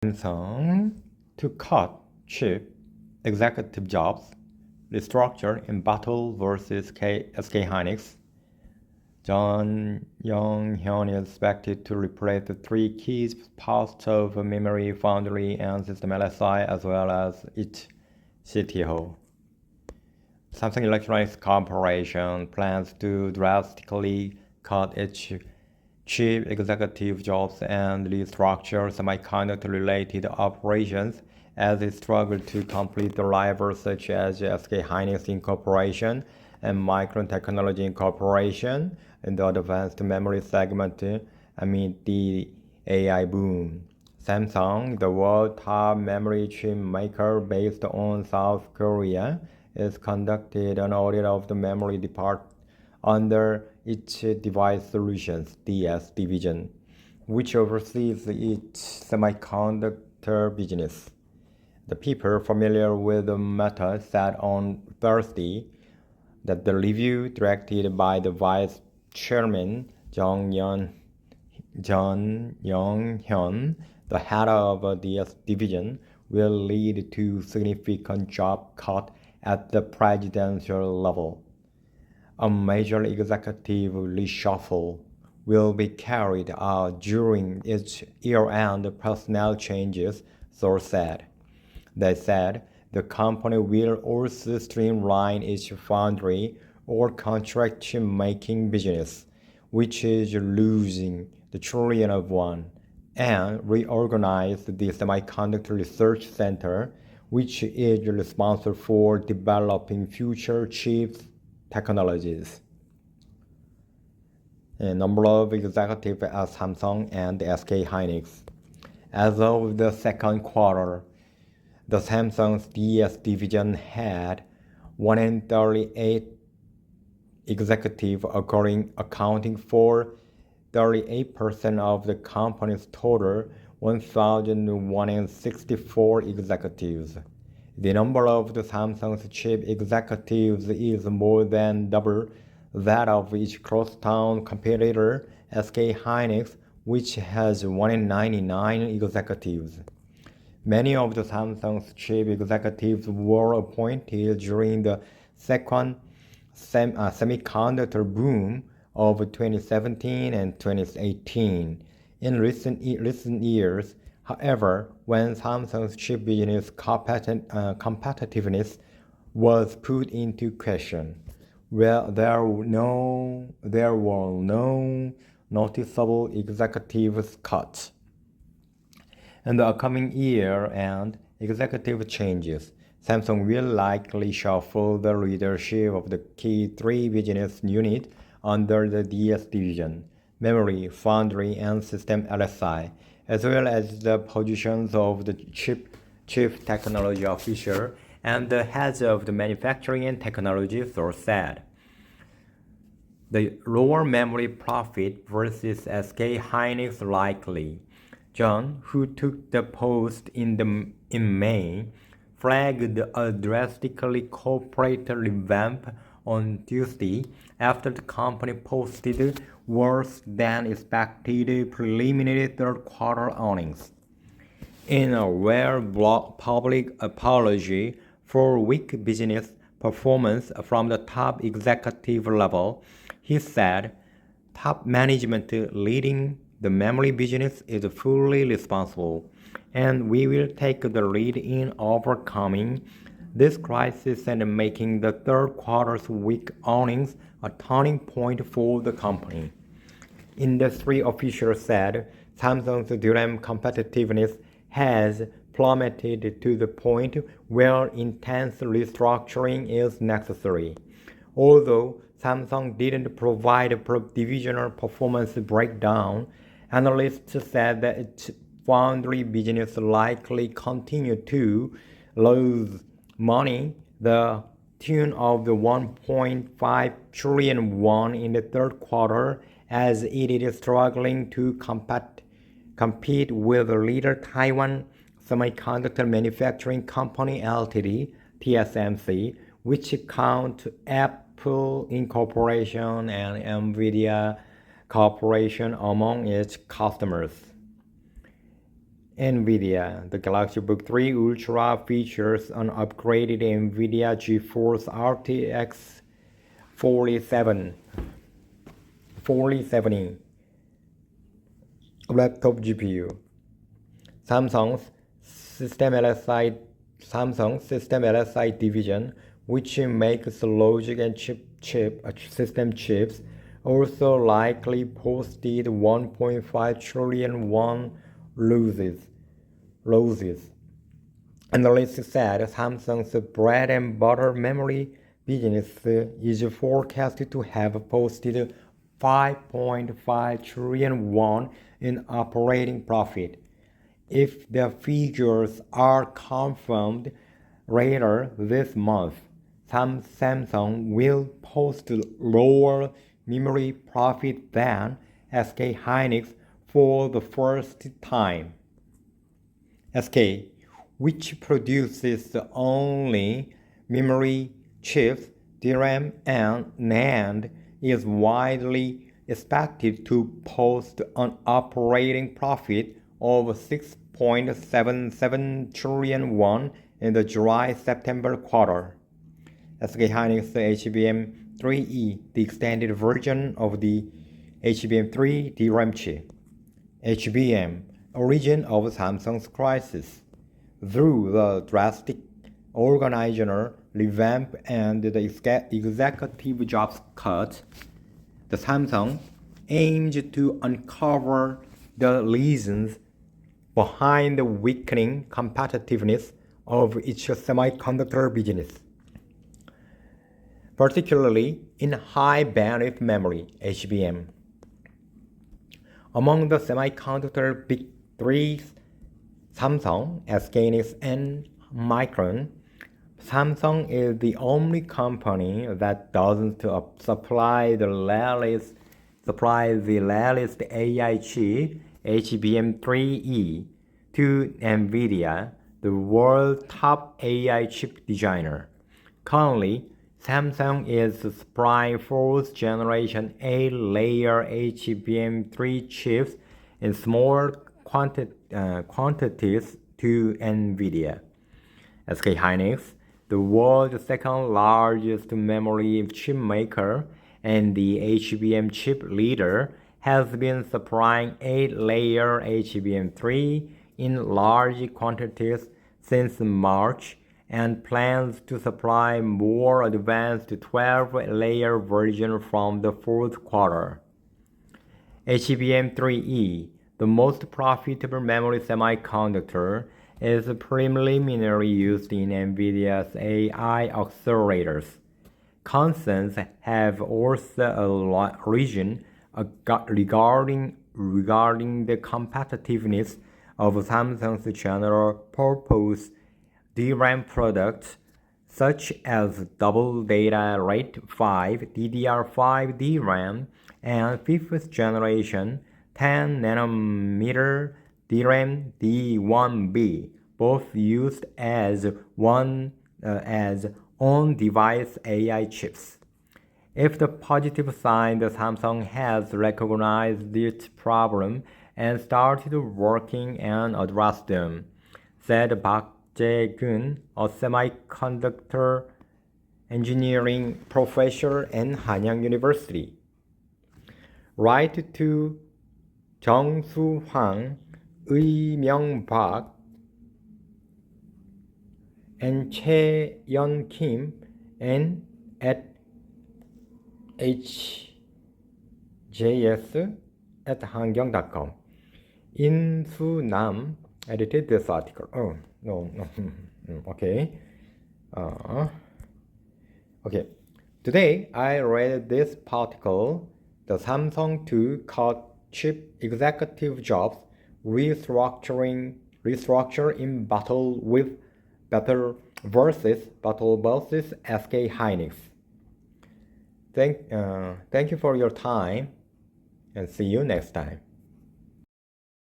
Samsung to cut chip executive jobs, restructure in battle versus SK Hynix. John Young-hyun is expected to replace the three key posts of memory foundry and system LSI as well as its CTO. Samsung Electronics Corporation plans to drastically cut its chief executive jobs and restructure semiconductor-related operations as it struggles to complete the rivals such as SK Hynix Incorporation and Micron Technology Incorporation in the advanced memory segment amid the AI boom. Samsung, the world's top memory chip maker based on South Korea, is conducted an audit of the memory department under its Device Solutions (DS) division, which oversees its semiconductor business. The people familiar with the matter said on Thursday that the review, directed by the Vice Chairman John Young-hyun, the head of the DS division, will lead to significant job cuts at the presidential level. A major executive reshuffle will be carried out during its year-end personnel changes, sources said. They said the company will also streamline its foundry or contract making business, which is losing the trillion of won, and reorganize the Semiconductor Research Center, which is responsible for developing future chip technologies. A number of executives at Samsung and SK Hynix. As of the second quarter, the Samsung's DS division had 138 executives, accounting for 38% of the company's total 1,164 executives. The number of the Samsung's chief executives is more than double that of each crosstown competitor, SK Hynix, which has 199 executives. Many of the Samsung's chief executives were appointed during the second semiconductor boom of 2017 and 2018. In recent years, however, when Samsung's chip business competitiveness was put into question, there were no noticeable executive cuts. In the upcoming year and executive changes, Samsung will likely shuffle the leadership of the key three business units under the DS division: memory, foundry, and system LSI, as well as the positions of the chief technology officer and the heads of the manufacturing and technology, source said. The lower memory profit versus SK Hynix likely. John, who took the post in May, flagged a drastically corporate revamp on Tuesday after the company posted worse than expected preliminary third quarter earnings. In a rare public apology for weak business performance from the top executive level, he said, "Top management leading the memory business is fully responsible, and we will take the lead in overcoming this crisis and making the third quarter's weak earnings a turning point for the company." Industry officials said Samsung's DRAM competitiveness has plummeted to the point where intense restructuring is necessary. Although Samsung didn't provide a divisional performance breakdown, analysts said that its foundry business likely continued to lose money, the tune of the 1.5 trillion won in the third quarter, as it is struggling to compete with the leader Taiwan Semiconductor Manufacturing Company Ltd. (TSMC), which count Apple Incorporation and NVIDIA Corporation among its customers. NVIDIA. The Galaxy Book 3 Ultra features an upgraded NVIDIA GeForce RTX 4070 laptop GPU. Samsung System LSI division, which makes logic and system chips, also likely posted 1.5 trillion won losses. Analysts said Samsung's bread and butter memory business is forecasted to have posted 5.5 trillion won in operating profit. If the figures are confirmed later this month, Samsung will post lower memory profit than SK Hynix for the first time. SK, which produces only memory chips, DRAM, and NAND, is widely expected to post an operating profit of 6.77 trillion won in the July-September quarter. SK Hynix HBM3E, the extended version of the HBM3 DRAM chip. HBM, origin of Samsung's crisis. Through the drastic organizational revamp and the executive jobs cut, the Samsung aims to uncover the reasons behind the weakening competitiveness of its semiconductor business, particularly in high-bandwidth memory (HBM). Among the semiconductor big three, Samsung, SK Hynix, and Micron, Samsung is the only company that doesn't supply the latest AI chip HBM3E to NVIDIA, the world's top AI chip designer. Currently, Samsung is supplying 4th generation 8-layer HBM3 chips in small quantities to NVIDIA. SK Hynix, the world's second largest memory chip maker and the HBM chip leader, has been supplying 8-layer HBM3 in large quantities since March and plans to supply more advanced 12-layer version from the fourth quarter. HBM3E, the most profitable memory semiconductor, is primarily used in NVIDIA's AI accelerators. Concerns have also arisen regarding the competitiveness of Samsung's general-purpose DRAM products, such as double data rate 5 DDR5 DRAM and 5th generation 10nm DRAM D1B, both used as on-device AI chips. If the positive sign, the Samsung has recognized its problem and started working and address them, said Park Jae-gun, a semiconductor engineering professor at Hanyang University. Write to Jung-soo Hwang, Eui-myung Park, and Chae-yeon Kim, and at hjs@hangyang.com. In-soo Nam edited this article. Oh, no. Okay. Okay. Today, I read this article, the Samsung to cut chip executive jobs, restructure in battle versus SK Hynix. Thank you for your time, and see you next time.